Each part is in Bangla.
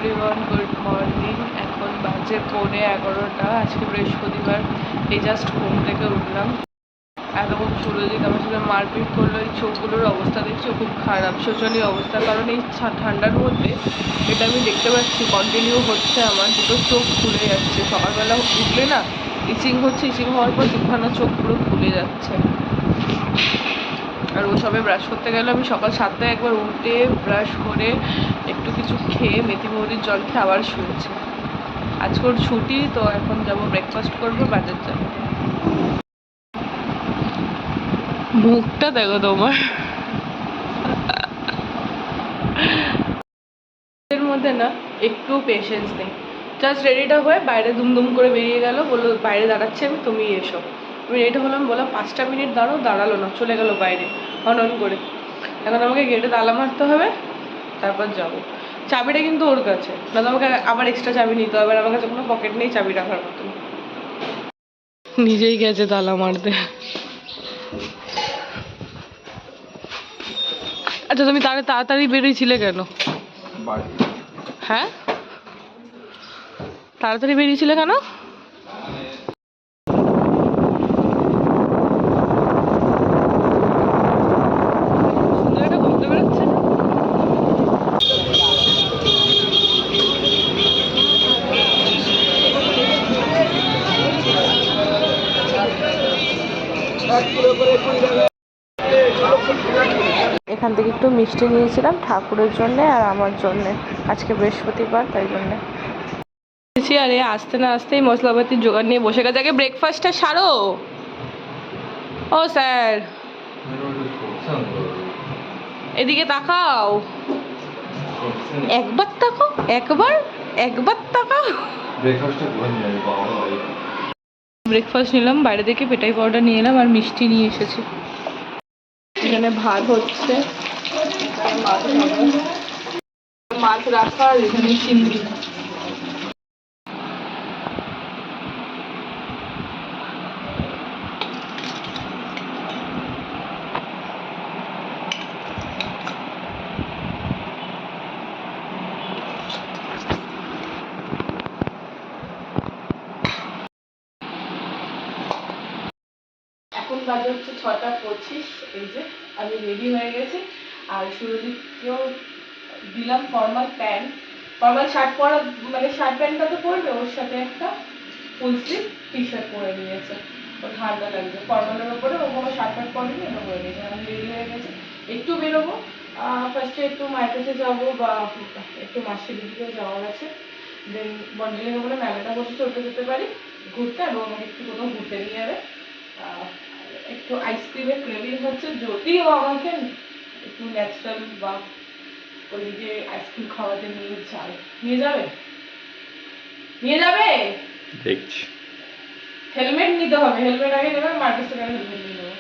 Everyone, good morning. এখন বাজে 11:15। আজকে বৃহস্পতিবার। এই জাস্ট ঘুম থেকে উঠলাম। এতক্ষণ সুরজিৎ আমার সাথে মারপিট করলো। এই চোখগুলোর অবস্থা দেখছি খুব খারাপ, শোচনীয় অবস্থা। কারণ এই ঠান্ডার মধ্যে এটা আমি দেখতে পাচ্ছি কন্টিনিউ হচ্ছে, আমার দুটো চোখ ফুলে যাচ্ছে। সকালবেলা উঠলে না ইচিং হচ্ছে, ইচিং হওয়ার পর দুখানা চোখ পুরো ফুলে যাচ্ছে। আর ও সবে ব্রাশ করতে গেল। আমি সকাল 7টায় একবার উঠে ব্রাশ করে একটু কিছু খেয়ে মেথি মৌরির জল খেয়ে আবার শুয়েছি। আজকে ওর ছুটি, তো এখন যাবো ব্রেকফাস্ট করবো, বাজার যাবো। মুখটা দেখো তোমার, এর মধ্যে না একটু পেশেন্স নেই। জাস্ট রেডিটা হয়ে বাইরে দুমদুম করে বেরিয়ে গেল, বললো বাইরে দাঁড়াচ্ছি আমি, তুমি এসো। আমি রেডি হলাম, বললাম 5টা মিনিট দাঁড়াও, দাঁড়ালো না, চলে গেল বাইরে অন করে। এখন আমাকে গেটে তালা মারতে হবে, তারপর যাবো। চাবিটা কিন্তু ওর কাছে, না তো আমাকে আবার এক্সট্রা চাবি নিতে হবে। আমার কাছে কোনো পকেট নেই চাবি রাখার মতন। নিজেই গেছে তালা মারতে। আচ্ছা, তুমি তাড়াতাড়ি বেরিয়েছিলে কেন? হ্যাঁ, তাড়াতাড়ি বেরিয়েছিলে কেন? এখান থেকে একটু মিষ্টি নিয়েছিলাম ঠাকুরের জন্যে আর আমার জন্যে। আজকে বৃহস্পতিবার, তাই জন্যে। আরে আসতে না আসতেই মশলাপাতির জোগাড় নিয়ে বসে গেছে। আগে ব্রেকফাস্টটা সারো। ও স্যার, এদিকে তাকাও, একবার তাকাও, একবার তাকাও। ব্রেকফাস্ট নিলাম বাইরে থেকে, পেটাই পাউডার নিয়ে এলাম আর মিষ্টি নিয়ে এসেছি। এখানে ভাত হচ্ছে, মাছ রাখা, আর এখানে চিংড়ি। এখন বাজে হচ্ছে 6টা 25। এই যে আমি রেডি হয়ে গেছি, আর সুরজিৎকেও দিলাম ফর্মাল প্যান্ট। ফর্মাল শার্ট পরা, মানে শার্ট প্যান্টটা তো পরবে, ওর সাথে একটা ফুল স্লিভ টি শার্ট পরে নিয়েছে। ও ঠান্ডা লাগছে, ফর্মালের ওপরে ও কোনো শার্ট প্যান্ট পরেনি, এটা পরে নিয়েছে। আমি রেডি হয়ে গেছি, একটু বেরোবো। ফার্স্টে একটু মায়ের কাছে যাবো, বা একটু মাসির দিকেও যাওয়ার আছে। দেন বন্ডেলের ওপরে মেলাটা বসেছে, ওটা যেতে পারি ঘুরতে, আর আমাকে একটু কোথাও ঘুরতে নিয়ে যাবে। একটু আইসক্রিমের ক্রেভিং হচ্ছে, যদিও আমাকে একটু ন্যাচারাল বা ওই যে আইসক্রিম খাওয়াতে নিয়ে যাবে দেখছি। হেলমেট নিতে হবে, হেলমেট আগে নেবে, মার্কেট থেকে হেলমেট নিয়ে নেবো।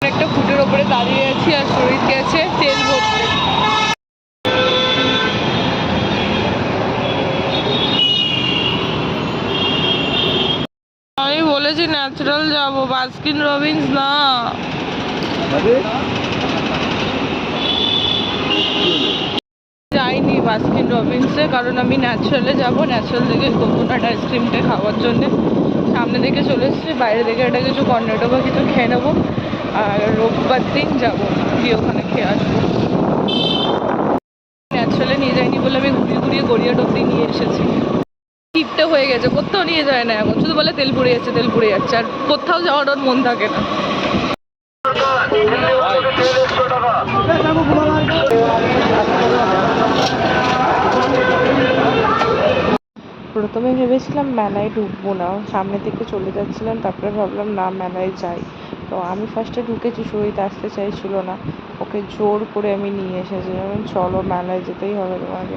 একটা ফুটের ওপরে দাঁড়িয়ে আছি, আর শরীর গেছে তেল ভরতে। আমি বলেছি ন্যাচারাল যাবো, বাস্কিন রবিন্স না। যাইনি বাস্কিন রবিন্সে, কারণ আমি ন্যাচারালে যাবো। ন্যাচারাল থেকে কোকোনাট আইসক্রিমটা খাওয়ার জন্যে সামনে থেকে চলে এসেছি। বাইরে থেকে একটা কিছু কর্নেটো বা কিছু খেয়ে নেবো, আর রোববার দিন যাবো, গিয়ে ওখানে খেয়ে আসবো। ন্যাচারালে নিয়ে যাইনি বলে আমি ঘুরিয়ে গড়িয়া অব্দি নিয়ে এসেছি। টিপটা হয়ে গেছে, কোথাও নিয়ে যায় না এখন, শুধু বলে তেল পুড়ে যাচ্ছে, আর কোথাও যাওয়ার ওর মন থাকে না। প্রথমে ভেবেছিলাম মেলায় ঢুকবো না, সামনে থেকে চলে যাচ্ছিলাম, তারপরে ভাবলাম না মেলায় যাই। তো আমি ফার্স্টে ঢুকেছি, সুরজিৎ আসতে চাইছিল না, ওকে জোর করে আমি নিয়ে এসেছি। যেমন চলো মেলায় যেতেই হবে তোমাকে,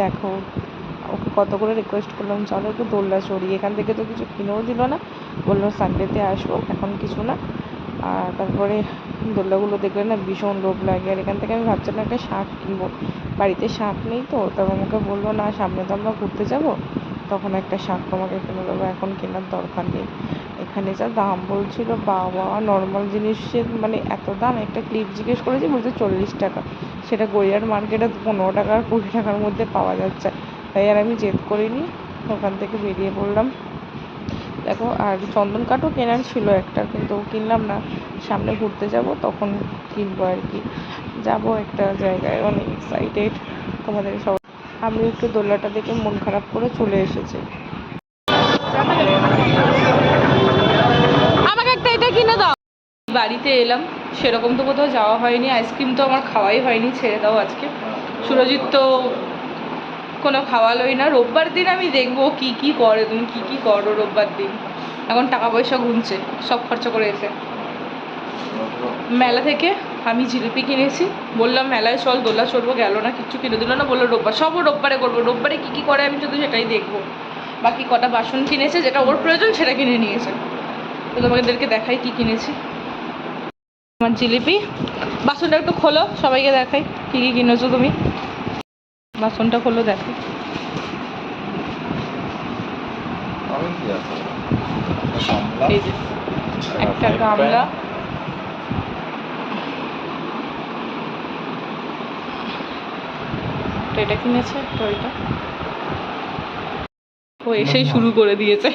দেখো। ওকে কত করে রিকোয়েস্ট করলাম, চলো একটু দোলনা চড়ি। এখান থেকে তো কিছু কিনেও দিল না, বললো সানডেতে আসবো, এখন কিছু না। আর তারপরে দোলনাগুলো দেখলে না ভীষণ লোভ লাগে। আর এখান থেকে আমি ভাবছিলাম একটা শার্ট কিনবো, বাড়িতে শার্ট নেই, তো তবে আমাকে বললো না, সামনে তো আমরা ঘুরতে যাবো, তখন একটা শাক তোমাকে কিনে দেবো, এখন কেনার দরকার নেই। এখানে যা দাম বলছিল বাবা, নর্মাল জিনিসের মানে এত দাম। একটা ক্লিপ জিজ্ঞেস করেছি, বলছে 40 টাকা। সেটা গড়িয়ার মার্কেটে 15 টাকা আর 20 টাকার মধ্যে পাওয়া যাচ্ছে। তাই আর আমি জেদ করিনি, ওখান থেকে বেরিয়ে পড়লাম। দেখো, আর চন্দন কাঠও কেনার ছিল একটা, কিন্তু কিনলাম না। সামনে ঘুরতে যাব তখন কিনবো আর কি। যাবো একটা জায়গায়, অনেক এক্সাইটেড তোমাদের সব। আমি একটু দোলনাটা দেখে মন খারাপ করে চলে এসেছি। আমাকে একটা এটা কিনে দাও। বাড়িতে এলাম, সেরকম তো কোথাও যাওয়া হয়নি। আইসক্রিম তো আমার খাওয়াই হয়নি, ছেড়ে দাও। আজকে সুরজিৎ তো কোনো খাওয়ালোই না। রোববার দিন আমি দেখবো কি কি করে, তুমি কি কি করো রোববার দিন। এখন টাকা পয়সা গুনছে, সব খরচা করে এসে। মেলা থেকে আমি জিলিপি কিনেছি, বললাম মেলায় চল দোলা চড়বো, গেল না, কিচ্ছু কিনে দিল না। বললো রোববার, সবও রোববারে করবো। রোববারে কী কী করে আমি শুধু সেটাই দেখবো। বাকি কটা বাসন কিনেছে, যেটা ওর প্রয়োজন সেটা কিনে নিয়েছে। তো তোমাদেরকে দেখাই কি কিনেছি। আমার জিলিপি। বাসনটা একটু খোলো, সবাইকে দেখাই কী কী কিনেছো তুমি। বাসনটা খোলো, দেখো। এই যে একটা গামলা, তো এটা কিনেছে, তো এটা ও এসেই শুরু করে দিয়েছে।